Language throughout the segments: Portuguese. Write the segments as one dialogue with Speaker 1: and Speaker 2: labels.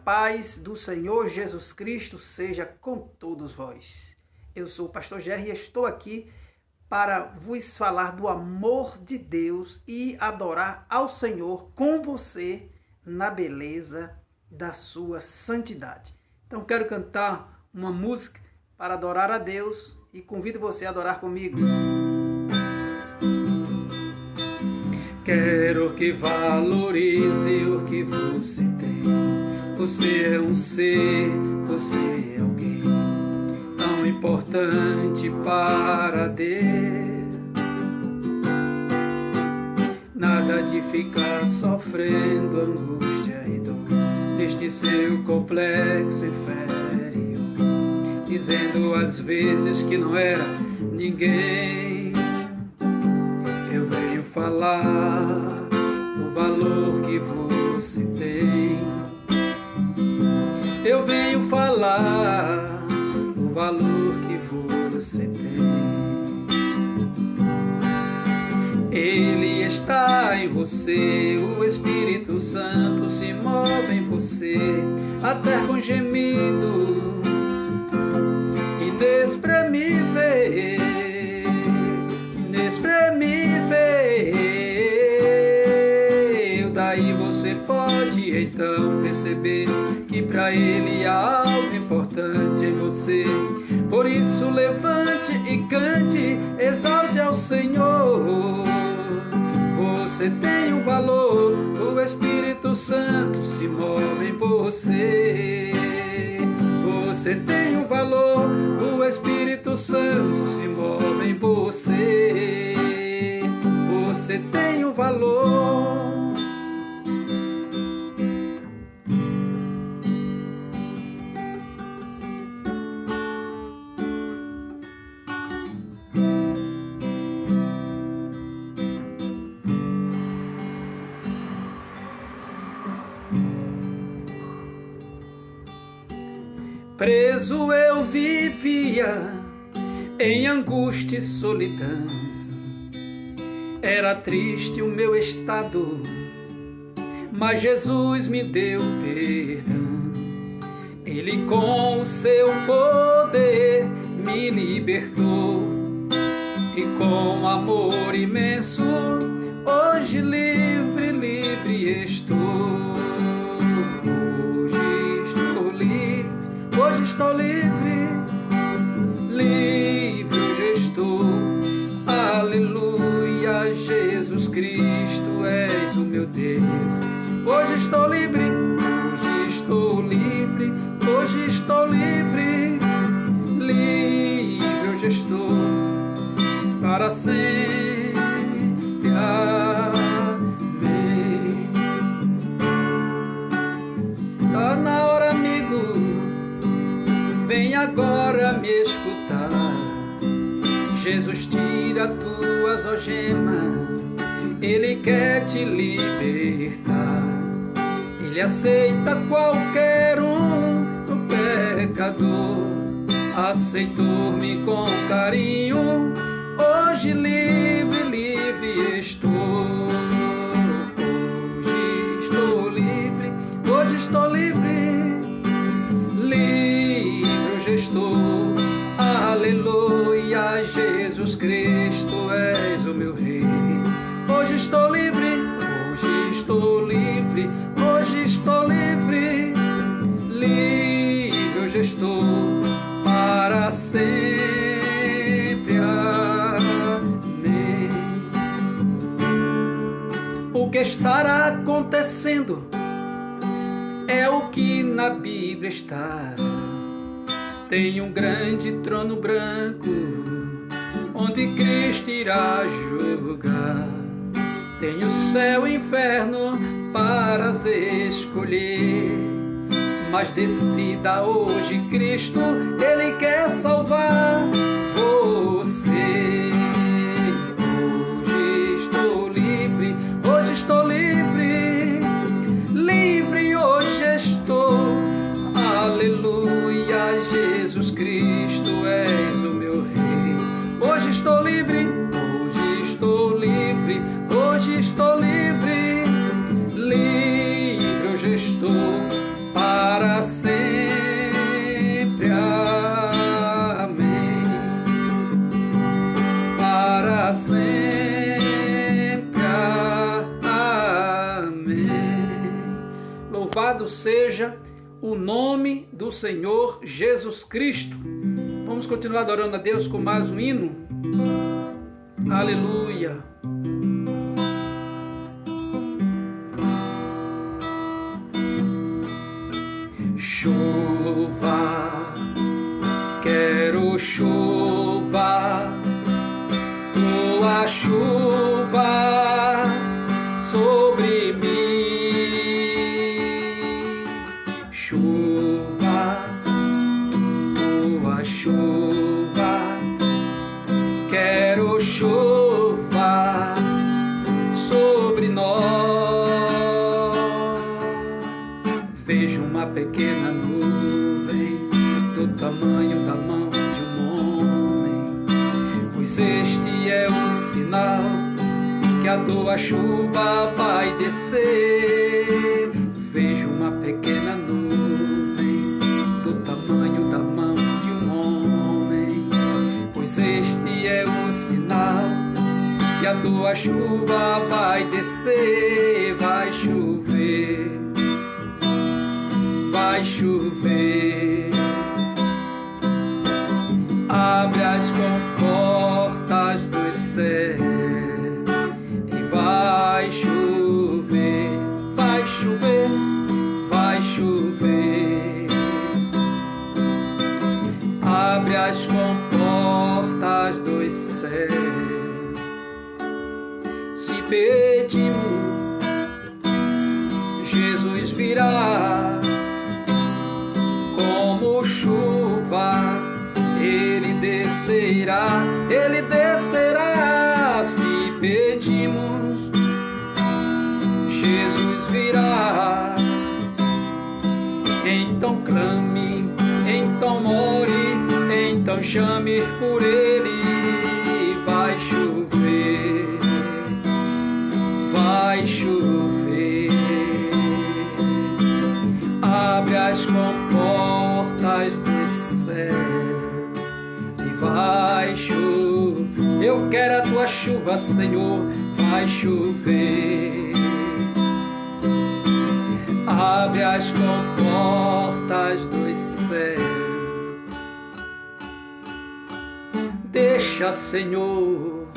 Speaker 1: paz do Senhor Jesus Cristo seja com todos vós. Eu sou o pastor Gerry e estou aqui para vos falar do amor de Deus e adorar ao Senhor com você na beleza da sua santidade. Então quero cantar uma música para adorar a Deus e convido você a adorar comigo. Quero que valorize o que você tem. Você é um ser, você é alguém tão importante para Deus. Nada de ficar sofrendo angústia e dor neste seu complexo inferior, dizendo às vezes que não era ninguém. Eu venho falar do valor que você tem. Eu venho falar do valor que você tem. Ele está em você, o Espírito Santo se move em você, até com gemido inexprimível, daí você pode então perceber que para Ele há algo importante em você. Por isso levante e cante, exalte ao Senhor. Você tem um valor, o Espírito Santo se move em você. Você tem um valor, o Espírito Santo se move em você. Você tem um valor. Preso eu vivia em angústia e solidão. Era triste o meu estado, mas Jesus me deu perdão. Ele com o seu poder me libertou, e com amor imenso hoje livre, livre estou. Hoje estou livre, livre hoje estou. Aleluia, Jesus Cristo, és o meu Deus. Hoje estou livre, hoje estou livre, hoje estou livre, livre hoje estou, para sempre. Amém. Tá na hora, amigo, vem agora me escutar. Jesus tira tuas algemas, Ele quer te libertar. Ele aceita qualquer um pecador, aceitou-me com carinho. Hoje livre, livre estou. Hoje estou livre, hoje estou livre, livre hoje estou. Aleluia, Jesus Cristo, és o meu Rei. Hoje estou livre, hoje estou livre, hoje estou livre, livre hoje estou, para sempre. Amém. O que estará acontecendo é o que na Bíblia está. Tem um grande trono branco, onde Cristo irá julgar. Tem o céu e o inferno para escolher, mas decida hoje Cristo, Ele quer salvar você. Hoje estou livre, hoje estou livre, livre hoje estou. Aleluia, Jesus Cristo, és o meu Rei. Hoje estou livre, hoje estou livre, hoje estou livre, livre hoje estou, para Louvado seja o nome do Senhor Jesus Cristo. Vamos continuar adorando a Deus com mais um hino. Aleluia. Chuva, quero chuva, tua chuva sobre mim. Chuva, tua chuva, quero chuva sobre nós. Vejo uma pequena nuvem do tamanho da mão de um homem, pois este é o sinal que a tua chuva vai descer. Vejo uma pequena nuvem do tamanho da mão de um homem, pois este é o sinal que a tua chuva vai descer. Vai chover, vai chover. Abre as comportas dos céus e vai chover, vai chover, vai chover. Abre as comportas dos céus. Se pedimos, Jesus virá como chuva. Ele descerá, ele descerá. Se pedimos, Jesus virá. Então clame, então ore, então chame por ele. Vai chover, vai chover. Abre as comportas do céu e vai chover. Eu quero a tua chuva, Senhor, vai chover. Abre as comportas dos céus. Deixa, Senhor,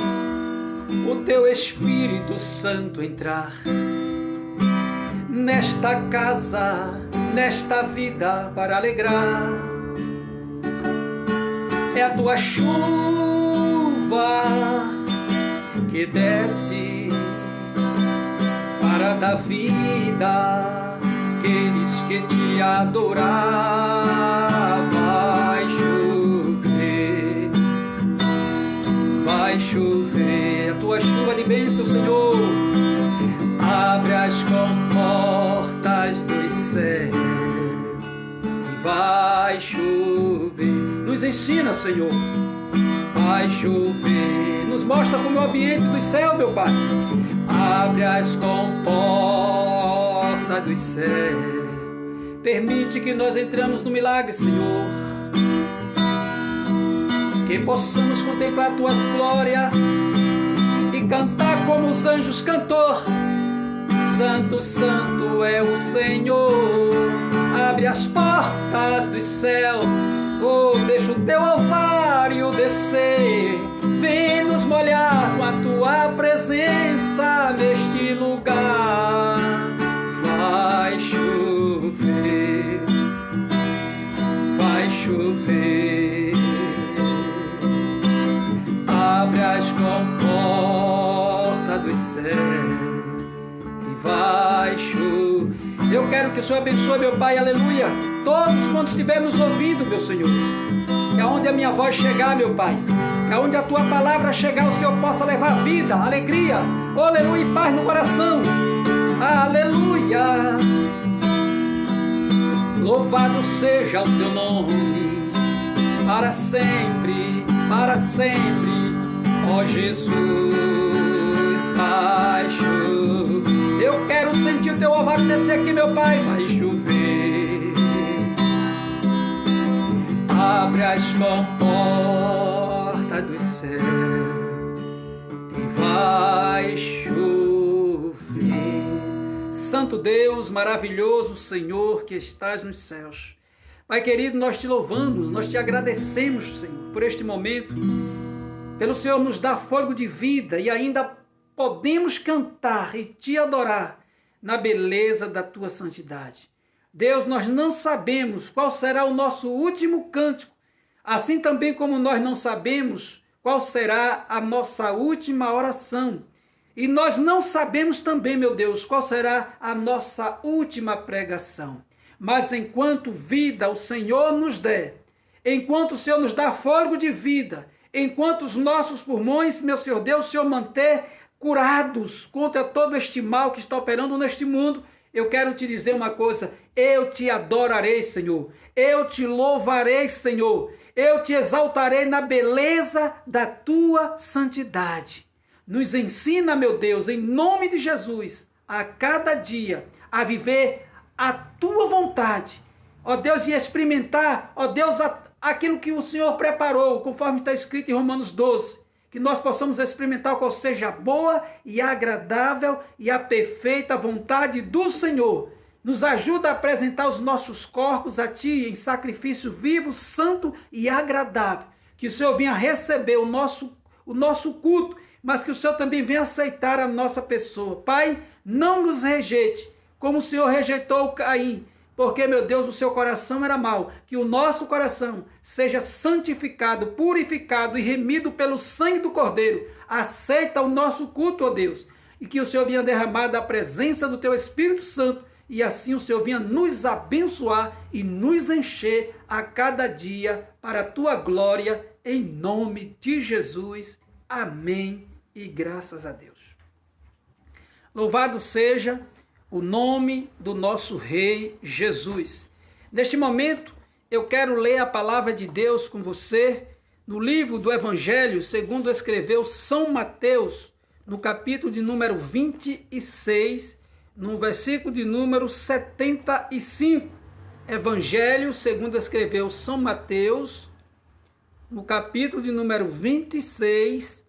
Speaker 1: o teu Espírito Santo entrar nesta casa, nesta vida para alegrar. É a tua chuva que desce para dar vida àqueles que te adorar. Vai chover, vai chover. A tua chuva de bênção, Senhor. Abre as comportas dos céus e vai chover. Nos ensina, Senhor, vai chover. Nos mostra como é o ambiente do céu, meu Pai. Abre as comportas dos céus. Permite que nós entramos no milagre, Senhor. Que possamos contemplar tuas glórias e cantar como os anjos cantor. Santo, santo é o Senhor. Abre as portas do céu. Oh, deixa o teu alvário descer. Vem nos molhar com a tua presença neste lugar. Vai chover, vai chover. Abre as comportas dos céus e vai chover. Eu quero que o Senhor abençoe, meu Pai, aleluia, todos quantos estiverem nos ouvindo, meu Senhor. Que aonde a minha voz chegar, meu Pai, que aonde a tua palavra chegar, o Senhor possa levar vida, alegria, aleluia, e paz no coração. Aleluia. Louvado seja o teu nome, para sempre, ó Jesus. Vai chover. Eu quero sentir o teu alvário descer aqui, meu Pai. Vai chover. Abre as comportas do céu e vai chover. Santo Santo Deus, maravilhoso Senhor que estás nos céus. Pai querido, nós te louvamos, nós te agradecemos, Senhor, por este momento, pelo Senhor nos dar fôlego de vida e ainda podemos cantar e te adorar na beleza da tua santidade. Deus, nós não sabemos qual será o nosso último cântico, assim também como nós não sabemos qual será a nossa última oração. E nós não sabemos também, meu Deus, qual será a nossa última pregação. Mas enquanto vida o Senhor nos der, enquanto o Senhor nos dá fôlego de vida, enquanto os nossos pulmões, meu Senhor Deus, o Senhor manter curados contra todo este mal que está operando neste mundo, eu quero te dizer uma coisa: eu te adorarei, Senhor, eu te louvarei, Senhor, eu te exaltarei na beleza da tua santidade. Nos ensina, meu Deus, em nome de Jesus, a cada dia, a viver a tua vontade, ó Deus, e experimentar, ó Deus, aquilo que o Senhor preparou, conforme está escrito em Romanos 12, que nós possamos experimentar qual seja a boa e agradável e a perfeita vontade do Senhor. Nos ajuda a apresentar os nossos corpos a Ti em sacrifício vivo, santo e agradável. Que o Senhor venha receber o nosso culto, mas que o Senhor também venha aceitar a nossa pessoa. Pai, não nos rejeite, como o Senhor rejeitou Caim, porque, meu Deus, o seu coração era mau. Que o nosso coração seja santificado, purificado e remido pelo sangue do Cordeiro. Aceita o nosso culto, ó Deus, e que o Senhor venha derramar da presença do Teu Espírito Santo, e assim o Senhor venha nos abençoar e nos encher a cada dia para a Tua glória, em nome de Jesus. Amém e graças a Deus. Louvado seja o nome do nosso Rei Jesus. Neste momento, eu quero ler a palavra de Deus com você no livro do Evangelho, segundo escreveu São Mateus, no capítulo de número 26, no versículo de número 75. Evangelho, segundo escreveu São Mateus, no capítulo de número 26,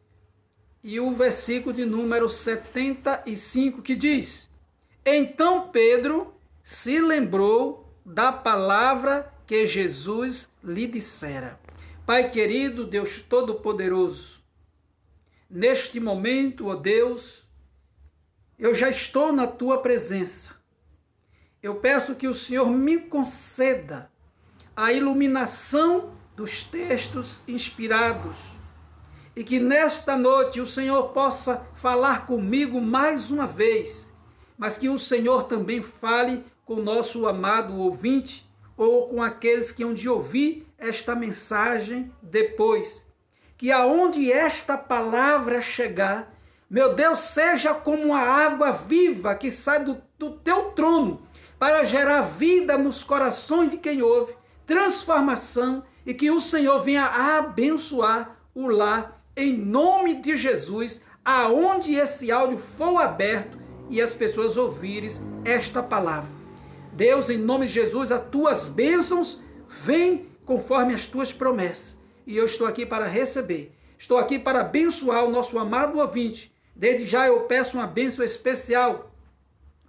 Speaker 1: e o versículo de número 75, que diz: Então Pedro se lembrou da palavra que Jesus lhe dissera. Pai querido, Deus Todo-Poderoso, neste momento, ó Deus, eu já estou na Tua presença. Eu peço que o Senhor me conceda a iluminação dos textos inspirados e que nesta noite o Senhor possa falar comigo mais uma vez, mas que o Senhor também fale com o nosso amado ouvinte ou com aqueles que hão de ouvir esta mensagem depois. Que aonde esta palavra chegar, meu Deus, seja como a água viva que sai do Teu trono para gerar vida nos corações de quem ouve, transformação, e que o Senhor venha abençoar o lar em nome de Jesus, aonde esse áudio for aberto e as pessoas ouvirem esta palavra. Deus, em nome de Jesus, as Tuas bênçãos vêm conforme as Tuas promessas. E eu estou aqui para receber. Estou aqui para abençoar o nosso amado ouvinte. Desde já eu peço uma bênção especial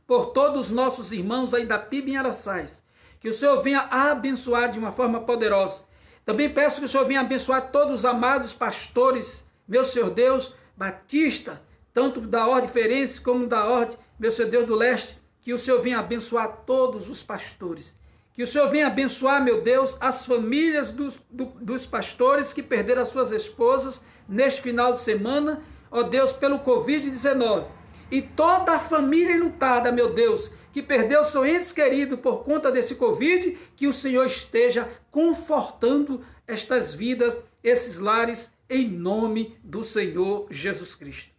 Speaker 1: por todos os nossos irmãos aí da PIB em Araçás. Que o Senhor venha abençoar de uma forma poderosa. Também peço que o Senhor venha abençoar todos os amados pastores, meu Senhor Deus, batista, tanto da Ordem Ferense como da Ordem, meu Senhor Deus, do Leste. Que o Senhor venha abençoar todos os pastores. Que o Senhor venha abençoar, meu Deus, as famílias dos pastores que perderam as suas esposas neste final de semana, ó Deus, pelo Covid-19. E toda a família enlutada, meu Deus, que perdeu seu ente querido por conta desse Covid, que o Senhor esteja confortando estas vidas, esses lares, em nome do Senhor Jesus Cristo.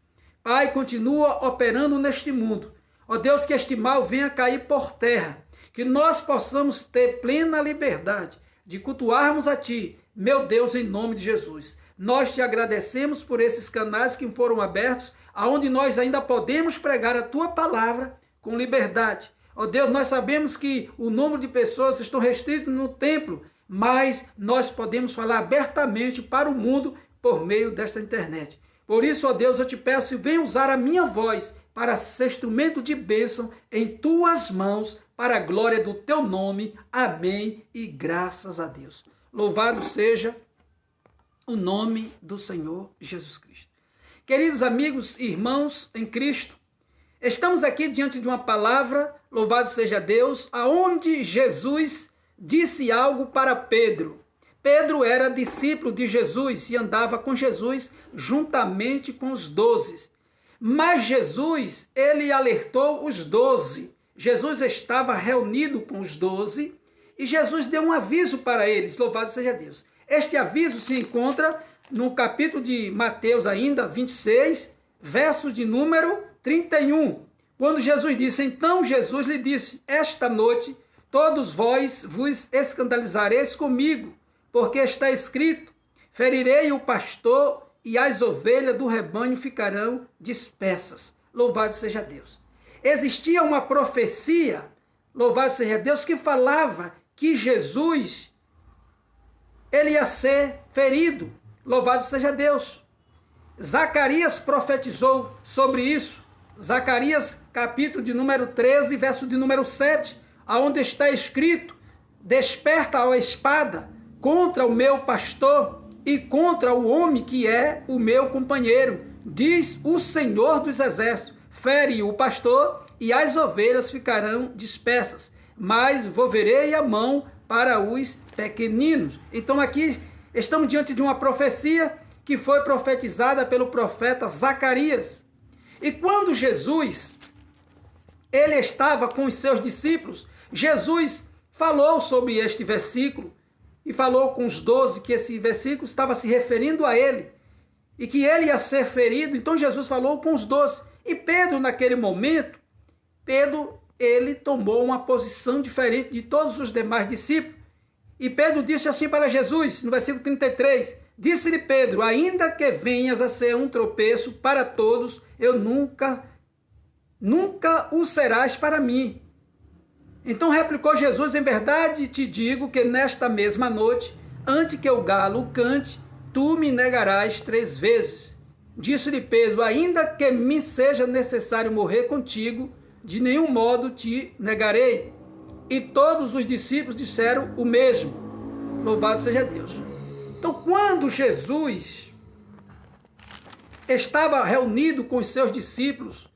Speaker 1: Pai, continua operando neste mundo. Ó Deus, que este mal venha cair por terra, que nós possamos ter plena liberdade de cultuarmos a Ti, meu Deus, em nome de Jesus. Nós te agradecemos por esses canais que foram abertos, aonde nós ainda podemos pregar a Tua palavra com liberdade. Ó Deus, nós sabemos que o número de pessoas estão restritos no templo, mas nós podemos falar abertamente para o mundo por meio desta internet. Por isso, ó Deus, eu te peço, venha usar a minha voz, para ser instrumento de bênção em tuas mãos, para a glória do teu nome. Amém e graças a Deus. Louvado seja o nome do Senhor Jesus Cristo. Queridos amigos e irmãos em Cristo, estamos aqui diante de uma palavra, louvado seja Deus, aonde Jesus disse algo para Pedro. Pedro era discípulo de Jesus e andava com Jesus juntamente com os 12. Mas Jesus, ele alertou os 12. Jesus estava reunido com os 12 e Jesus deu um aviso para eles, louvado seja Deus. Este aviso se encontra no capítulo de Mateus ainda, 26, verso de número 31. Quando Jesus disse, então Jesus lhe disse, esta noite todos vós vos escandalizareis comigo, porque está escrito, ferirei o pastor e as ovelhas do rebanho ficarão dispersas. Louvado seja Deus. Existia uma profecia, louvado seja Deus, que falava que Jesus, ele ia ser ferido. Louvado seja Deus. Zacarias profetizou sobre isso. Zacarias, capítulo de número 13, verso de número 7, aonde está escrito, desperta a espada contra o meu pastor e contra o homem que é o meu companheiro, diz o Senhor dos Exércitos, fere o pastor e as ovelhas ficarão dispersas, mas volverei a mão para os pequeninos. Então aqui estamos diante de uma profecia que foi profetizada pelo profeta Zacarias. E quando Jesus, ele estava com os seus discípulos, Jesus falou sobre este versículo e falou com os 12 que esse versículo estava se referindo a ele e que ele ia ser ferido. Então Jesus falou com os 12. E Pedro, naquele momento, ele tomou uma posição diferente de todos os demais discípulos. E Pedro disse assim para Jesus, no versículo 33, disse-lhe Pedro, ainda que venhas a ser um tropeço para todos, eu nunca o serás para mim. Então replicou Jesus, em verdade te digo que nesta mesma noite, antes que o galo cante, tu me negarás 3 vezes. Disse-lhe Pedro, ainda que me seja necessário morrer contigo, de nenhum modo te negarei. E todos os discípulos disseram o mesmo. Louvado seja Deus. Então, quando Jesus estava reunido com os seus discípulos,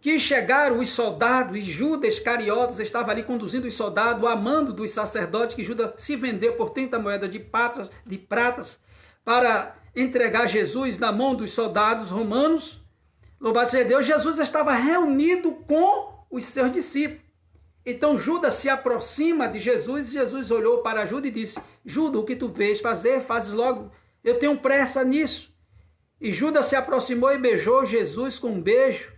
Speaker 1: que chegaram os soldados, e Judas Iscariotes estava ali conduzindo os soldados, amando dos sacerdotes, que Judas se vendeu por 30 moedas de pratas para entregar Jesus na mão dos soldados romanos. Louvado seja Deus, Jesus estava reunido com os seus discípulos. Então Judas se aproxima de Jesus, e Jesus olhou para Judas e disse, Judas, o que tu vês fazer, fazes logo, eu tenho pressa nisso. E Judas se aproximou e beijou Jesus com um beijo,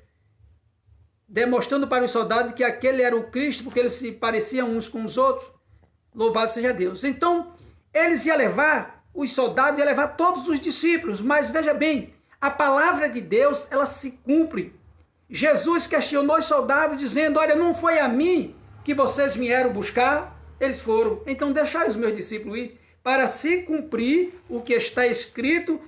Speaker 1: demonstrando para os soldados que aquele era o Cristo, porque eles se pareciam uns com os outros. Louvado seja Deus. Então, eles iam levar, os soldados iam levar todos os discípulos, mas veja bem, a palavra de Deus, ela se cumpre. Jesus questionou os soldados, dizendo, olha, não foi a mim que vocês vieram buscar? Eles foram. Então, deixai os meus discípulos ir, para se cumprir o que está escrito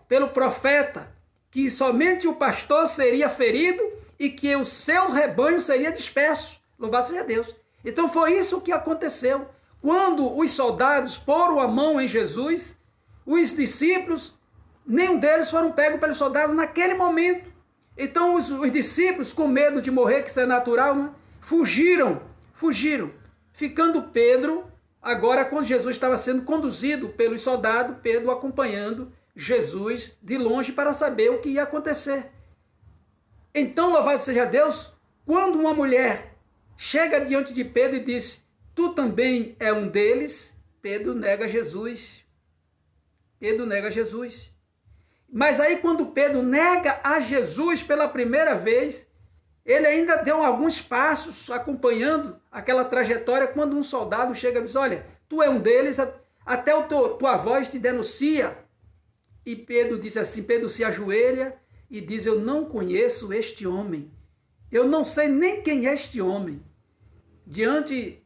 Speaker 1: pelo profeta, que somente o pastor seria ferido e que o seu rebanho seria disperso. Louvado seja Deus. Então foi isso que aconteceu. Quando os soldados poram a mão em Jesus, os discípulos, nenhum deles foram pegos pelos soldados naquele momento. Então os discípulos, com medo de morrer, que isso é natural, né? fugiram. Ficando Pedro, agora quando Jesus estava sendo conduzido pelos soldados, Pedro acompanhando Jesus de longe para saber o que ia acontecer. Então, louvado seja Deus, quando uma mulher chega diante de Pedro e diz, tu também é um deles, Pedro nega Jesus. Mas aí quando Pedro nega a Jesus pela primeira vez, ele ainda deu alguns passos acompanhando aquela trajetória, quando um soldado chega e diz, olha, tu é um deles, até tua voz te denuncia. E Pedro disse assim, Pedro se ajoelha e diz, eu não conheço este homem, eu não sei nem quem é este homem. Diante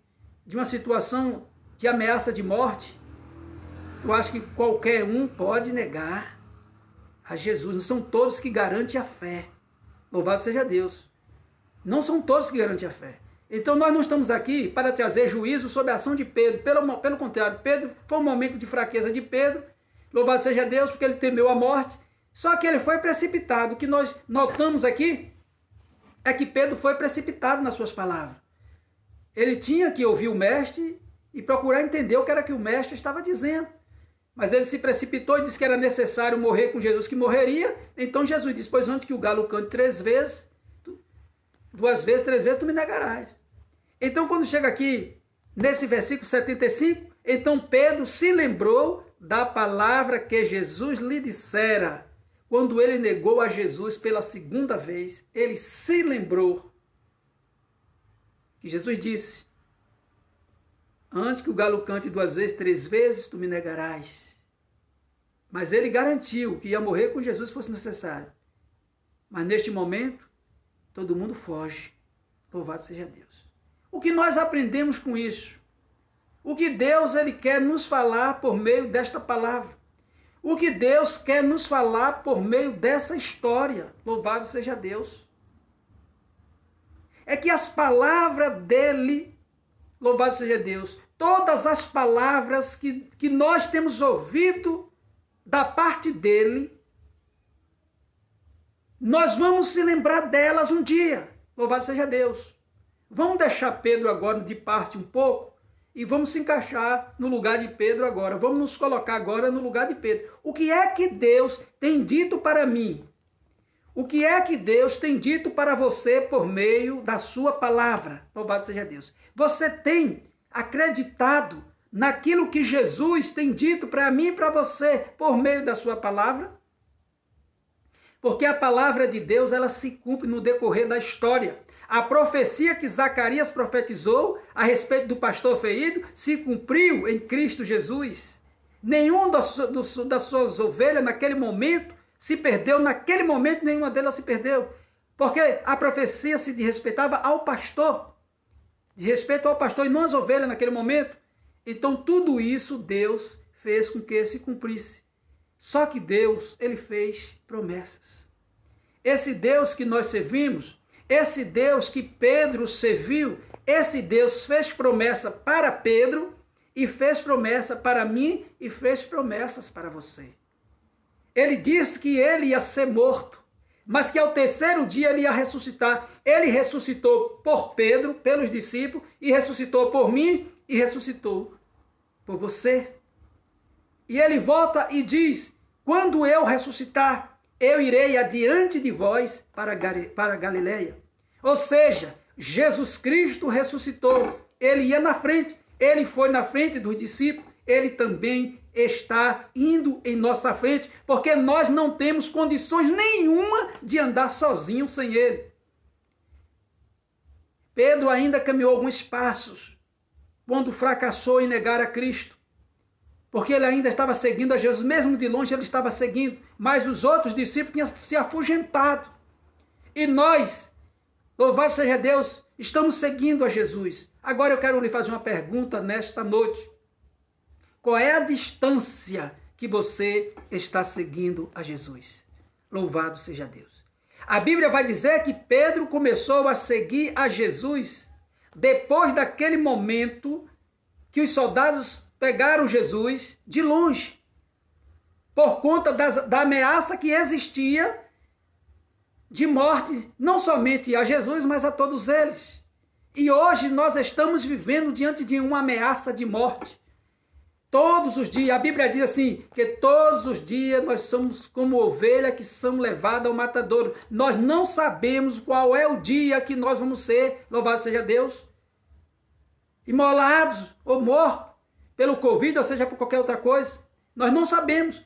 Speaker 1: de uma situação de ameaça de morte, eu acho que qualquer um pode negar a Jesus, não são todos que garantem a fé. Louvado seja Deus. Não são todos que garantem a fé. Então nós não estamos aqui para trazer juízo sobre a ação de Pedro. Pelo contrário, Pedro foi um momento de fraqueza de Pedro. Louvado seja Deus, porque ele temeu a morte. Só que ele foi precipitado. O que nós notamos aqui é que Pedro foi precipitado nas suas palavras. Ele tinha que ouvir o mestre e procurar entender o que era que o mestre estava dizendo. Mas ele se precipitou e disse que era necessário morrer com Jesus, que morreria. Então Jesus disse, pois antes que o galo cante 3 vezes, 2 vezes, 3 vezes, tu me negarás. Então quando chega aqui, nesse versículo 75, então Pedro se lembrou da palavra que Jesus lhe dissera. Quando ele negou a Jesus pela 2ª vez, ele se lembrou que Jesus disse, antes que o galo cante 2 vezes, 3 vezes, tu me negarás. Mas ele garantiu que ia morrer com Jesus se fosse necessário. Mas neste momento, todo mundo foge. Louvado seja Deus. O que nós aprendemos com isso? O que Deus ele quer nos falar por meio desta palavra? O que Deus quer nos falar por meio dessa história? Louvado seja Deus. É que as palavras dele, louvado seja Deus, todas as palavras que nós temos ouvido da parte dele, nós vamos se lembrar delas um dia. Louvado seja Deus. Vamos deixar Pedro agora de parte um pouco e vamos se encaixar no lugar de Pedro agora. Vamos nos colocar agora no lugar de Pedro. O que é que Deus tem dito para mim? O que é que Deus tem dito para você por meio da sua palavra? Louvado seja Deus. Você tem acreditado naquilo que Jesus tem dito para mim e para você por meio da sua palavra? Porque a palavra de Deus, ela se cumpre no decorrer da história. A profecia que Zacarias profetizou a respeito do pastor ferido se cumpriu em Cristo Jesus. Nenhum das suas ovelhas naquele momento se perdeu, naquele momento nenhuma delas se perdeu. Porque a profecia se respeitava ao pastor. De respeito ao pastor e não às ovelhas naquele momento. Então tudo isso Deus fez com que se cumprisse. Só que Deus, ele fez promessas. Esse Deus que nós servimos, esse Deus que Pedro serviu, esse Deus fez promessa para Pedro e fez promessa para mim e fez promessas para você. Ele disse que ele ia ser morto, mas que ao 3º dia ele ia ressuscitar. Ele ressuscitou por Pedro, pelos discípulos, e ressuscitou por mim e ressuscitou por você. E ele volta e diz, quando eu ressuscitar, eu irei adiante de vós para Galileia. Ou seja, Jesus Cristo ressuscitou, ele ia na frente, ele foi na frente dos discípulos, ele também está indo em nossa frente, porque nós não temos condições nenhuma de andar sozinho sem ele. Pedro ainda caminhou alguns passos, quando fracassou em negar a Cristo, porque ele ainda estava seguindo a Jesus, mesmo de longe ele estava seguindo, mas os outros discípulos tinham se afugentado. E nós, louvado seja Deus, estamos seguindo a Jesus. Agora eu quero lhe fazer uma pergunta nesta noite. Qual é a distância que você está seguindo a Jesus? Louvado seja Deus. A Bíblia vai dizer que Pedro começou a seguir a Jesus depois daquele momento que os soldados pegaram Jesus de longe, por conta da ameaça que existia de morte, não somente a Jesus, mas a todos eles. E hoje nós estamos vivendo diante de uma ameaça de morte. Todos os dias, a Bíblia diz assim, que todos os dias nós somos como ovelha que são levadas ao matadouro. Nós não sabemos qual é o dia que nós vamos ser, louvado seja Deus, imolados ou mortos pelo Covid, ou seja, por qualquer outra coisa. Nós não sabemos.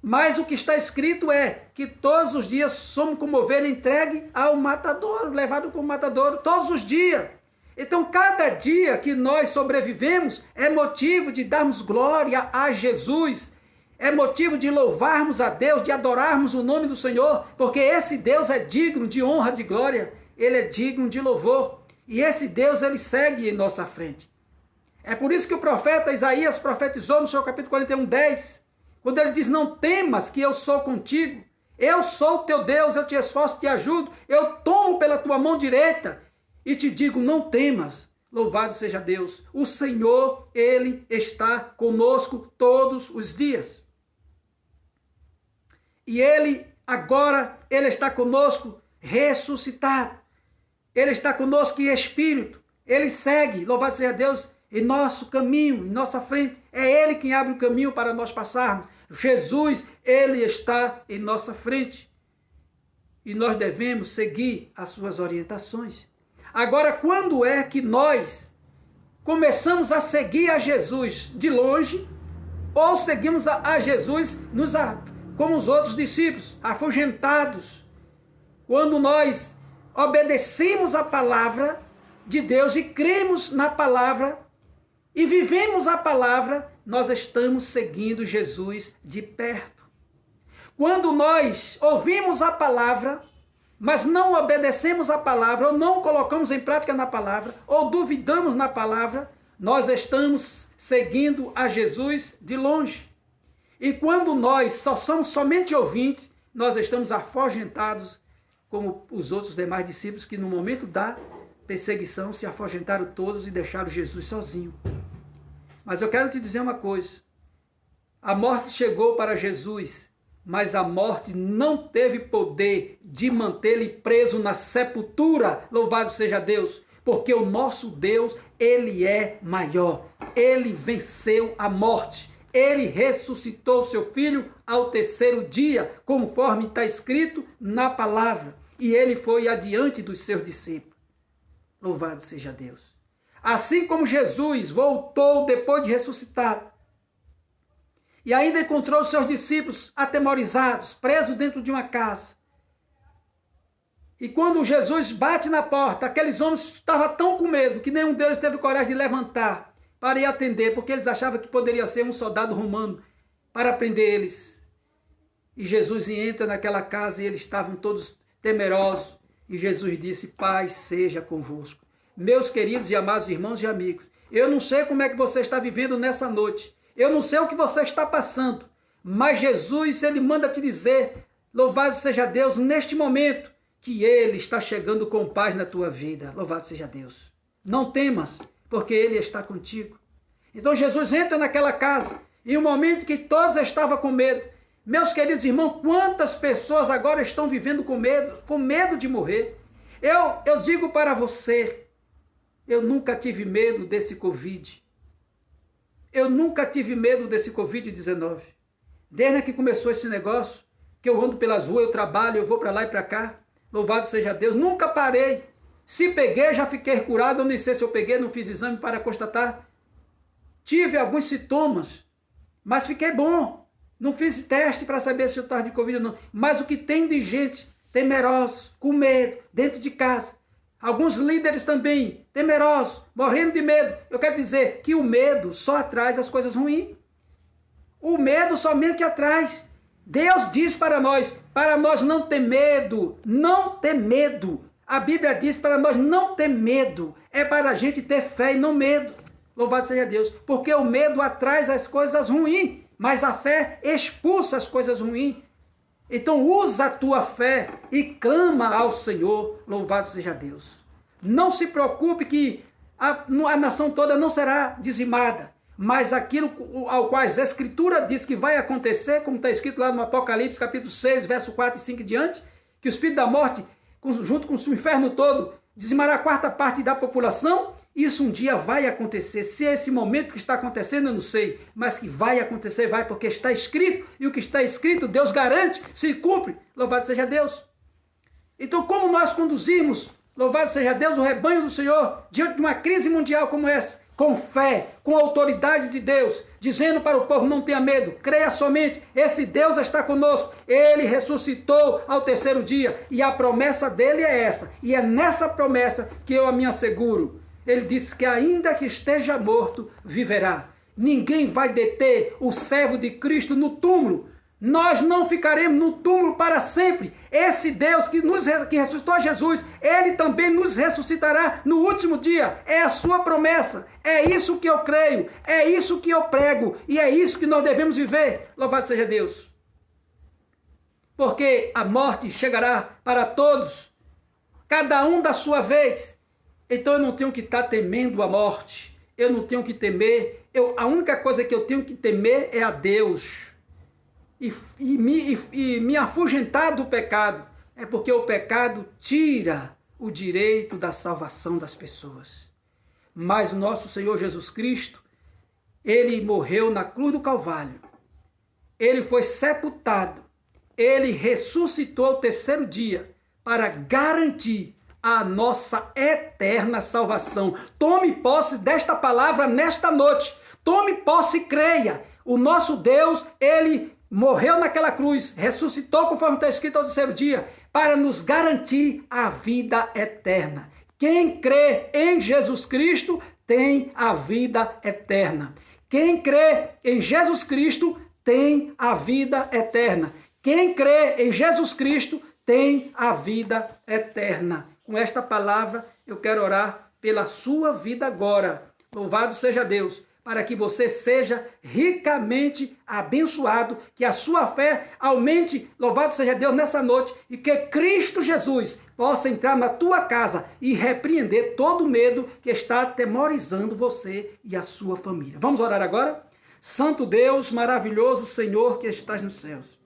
Speaker 1: Mas o que está escrito é que todos os dias somos como ovelha entregue ao matadouro, levado como matadouro, todos os dias. Então, cada dia que nós sobrevivemos é motivo de darmos glória a Jesus. É motivo de louvarmos a Deus, de adorarmos o nome do Senhor, porque esse Deus é digno de honra, de glória. Ele é digno de louvor. E esse Deus, ele segue em nossa frente. É por isso que o profeta Isaías profetizou no seu capítulo 41, 10, quando ele diz, não temas que eu sou contigo, Eu sou o teu Deus, eu te esforço, te ajudo, eu tomo pela tua mão direita e te digo, não temas. Louvado seja Deus. O Senhor, Ele está conosco todos os dias. E Ele, agora, Ele está conosco ressuscitado. Ele está conosco em espírito. Ele segue, louvado seja Deus, em nosso caminho, em nossa frente. É Ele quem abre o caminho para nós passarmos. Jesus, Ele está em nossa frente. E nós devemos seguir as suas orientações. Agora, quando é que nós começamos a seguir a Jesus de longe, ou seguimos a Jesus como os outros discípulos, afugentados? Quando nós obedecemos a palavra de Deus e cremos na palavra e vivemos a palavra, nós estamos seguindo Jesus de perto. Quando nós ouvimos a palavra, mas não obedecemos a palavra, ou não colocamos em prática na palavra, ou duvidamos na palavra, nós estamos seguindo a Jesus de longe. E quando nós só somos somente ouvintes, nós estamos afugentados, como os outros demais discípulos, que no momento da perseguição se afugentaram todos e deixaram Jesus sozinho. Mas eu quero te dizer uma coisa, a morte chegou para Jesus, mas a morte não teve poder de mantê-lo preso na sepultura, louvado seja Deus, porque o nosso Deus, Ele é maior, Ele venceu a morte, Ele ressuscitou seu Filho ao terceiro dia, conforme está escrito na palavra, e Ele foi adiante dos seus discípulos, louvado seja Deus. Assim como Jesus voltou depois de ressuscitar, e ainda encontrou os seus discípulos atemorizados, presos dentro de uma casa. E quando Jesus bate na porta, aqueles homens estavam tão com medo que nenhum deles teve coragem de levantar para ir atender, porque eles achavam que poderia ser um soldado romano para prender eles. E Jesus entra naquela casa e eles estavam todos temerosos. E Jesus disse, paz seja convosco. Meus queridos e amados irmãos e amigos, eu não sei como é que você está vivendo nessa noite. Eu não sei o que você está passando, mas Jesus, Ele manda te dizer, louvado seja Deus, neste momento, que Ele está chegando com paz na tua vida. Louvado seja Deus. Não temas, porque Ele está contigo. Então Jesus entra naquela casa, em um momento que todos estavam com medo. Meus queridos irmãos, quantas pessoas agora estão vivendo com medo de morrer. Eu digo para você, eu nunca tive medo desse Covid. Eu nunca tive medo desse Covid-19. Desde que começou esse negócio, que eu ando pelas ruas, eu trabalho, eu vou para lá e para cá. Louvado seja Deus. Nunca parei. Se peguei, já fiquei curado. Eu nem sei se eu peguei, não fiz exame para constatar. Tive alguns sintomas, mas fiquei bom. Não fiz teste para saber se eu estava de Covid ou não. Mas o que tem de gente temerosa, com medo, dentro de casa. Alguns líderes também, temerosos, morrendo de medo. Eu quero dizer que o medo só atrai as coisas ruins. O medo somente atrai. Deus diz para nós não ter medo, não ter medo. A Bíblia diz para nós não ter medo. É para a gente ter fé e não medo. Louvado seja Deus. Porque o medo atrai as coisas ruins, mas a fé expulsa as coisas ruins. Então usa a tua fé e clama ao Senhor, louvado seja Deus. Não se preocupe que a nação toda não será dizimada, mas aquilo ao qual a Escritura diz que vai acontecer, como está escrito lá no Apocalipse, capítulo 6, verso 4 e 5 em diante, que o Espírito da Morte, junto com o inferno todo, dizimará a quarta parte da população. Isso um dia vai acontecer. Se é esse momento que está acontecendo, eu não sei. Mas que vai acontecer, vai, porque está escrito. E o que está escrito, Deus garante, se cumpre. Louvado seja Deus. Então, como nós conduzimos, louvado seja Deus, o rebanho do Senhor, diante de uma crise mundial como essa? Com fé, com a autoridade de Deus, dizendo para o povo, não tenha medo, creia somente, esse Deus está conosco, Ele ressuscitou ao terceiro dia, e a promessa dele é essa, e é nessa promessa que eu me asseguro. Ele disse que ainda que esteja morto, viverá. Ninguém vai deter o servo de Cristo no túmulo. Nós não ficaremos no túmulo para sempre. Esse Deus que ressuscitou a Jesus, Ele também nos ressuscitará no último dia. É a sua promessa. É isso que eu creio. É isso que eu prego. E é isso que nós devemos viver. Louvado seja Deus. porque a morte chegará para todos, cada um da sua vez. Então eu não tenho que estar temendo a morte, eu não tenho que temer, a única coisa que eu tenho que temer é a Deus. E me afugentar do pecado, é porque o pecado tira o direito da salvação das pessoas. Mas o nosso Senhor Jesus Cristo, ele morreu na cruz do Calvário, ele foi sepultado, ele ressuscitou ao terceiro dia para garantir a nossa eterna salvação. Tome posse desta palavra nesta noite. Tome posse e creia. O nosso Deus, ele morreu naquela cruz, ressuscitou conforme está escrito ao terceiro dia, para nos garantir a vida eterna. Quem crê em Jesus Cristo tem a vida eterna. Quem crê em Jesus Cristo tem a vida eterna. Quem crê em Jesus Cristo tem a vida eterna. Com esta palavra, eu quero orar pela sua vida agora. Louvado seja Deus, para que você seja ricamente abençoado, que a sua fé aumente, louvado seja Deus, nessa noite, e que Cristo Jesus possa entrar na tua casa e repreender todo o medo que está atemorizando você e a sua família. Vamos orar agora? Santo Deus, maravilhoso Senhor que estás nos céus.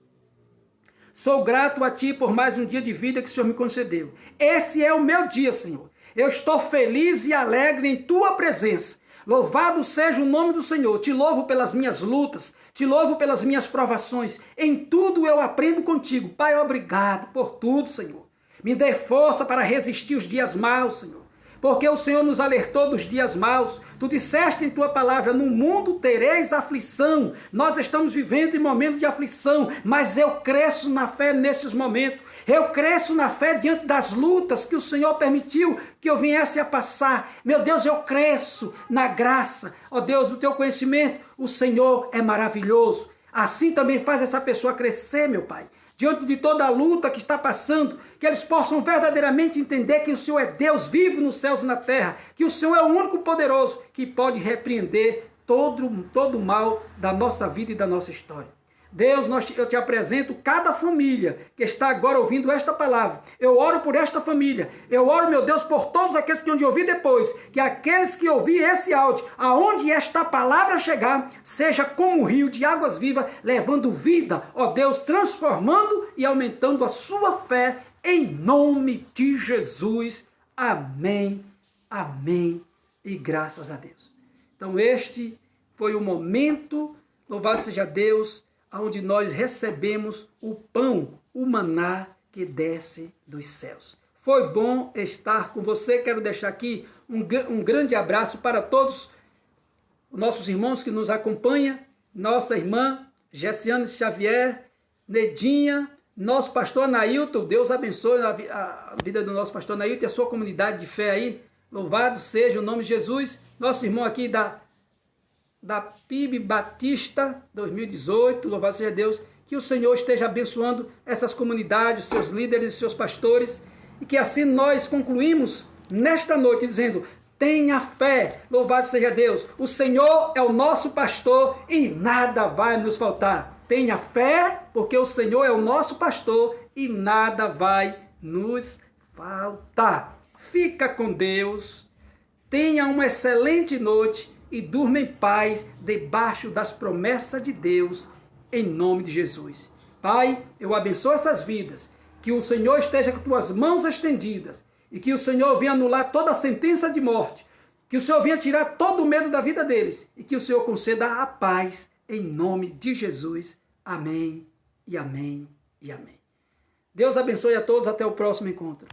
Speaker 1: Sou grato a Ti por mais um dia de vida que o Senhor me concedeu. Esse é o meu dia, Senhor. Eu estou feliz e alegre em Tua presença. Louvado seja o nome do Senhor. Te louvo pelas minhas lutas, te louvo pelas minhas provações. Em tudo eu aprendo contigo. Pai, obrigado por tudo, Senhor. Me dê força para resistir os dias maus, Senhor. Porque o Senhor nos alertou dos dias maus. Tu disseste em tua palavra, no mundo tereis aflição. Nós estamos vivendo em momentos de aflição, mas eu cresço na fé nesses momentos. Eu cresço na fé diante das lutas que o Senhor permitiu que eu viesse a passar. Meu Deus, eu cresço na graça. Ó Deus, do teu conhecimento, o Senhor é maravilhoso. Assim também faz essa pessoa crescer, meu Pai. Diante de toda a luta que está passando, que eles possam verdadeiramente entender que o Senhor é Deus vivo nos céus e na terra, que o Senhor é o único poderoso que pode repreender todo o mal da nossa vida e da nossa história. Deus, eu te apresento cada família que está agora ouvindo esta palavra. Eu oro por esta família. Eu oro, meu Deus, por todos aqueles que hão de ouvir depois. Que aqueles que ouvirem esse áudio, aonde esta palavra chegar, seja como um rio de águas vivas, levando vida, ó Deus, transformando e aumentando a sua fé, em nome de Jesus. Amém, amém e graças a Deus. Então este foi o momento, louvado seja Deus, onde nós recebemos o pão, o maná que desce dos céus. Foi bom estar com você. Quero deixar aqui um grande abraço para todos os nossos irmãos que nos acompanham. Nossa irmã Gessiane Xavier, Nedinha, nosso pastor Anailton. Deus abençoe a vida do nosso pastor Anailton e a sua comunidade de fé aí. Louvado seja o nome de Jesus. Nosso irmão aqui da PIB Batista 2018, louvado seja Deus, que o Senhor esteja abençoando essas comunidades, seus líderes e seus pastores, e que assim nós concluímos nesta noite dizendo, tenha fé, louvado seja Deus, o Senhor é o nosso pastor e nada vai nos faltar. Tenha fé, porque o Senhor é o nosso pastor e nada vai nos faltar. Fica com Deus, tenha uma excelente noite, e durma em paz, debaixo das promessas de Deus, em nome de Jesus. Pai, eu abençoo essas vidas, que o Senhor esteja com tuas mãos estendidas, e que o Senhor venha anular toda a sentença de morte, que o Senhor venha tirar todo o medo da vida deles, e que o Senhor conceda a paz, em nome de Jesus. Amém, e amém, e amém. Deus abençoe a todos, até o próximo encontro.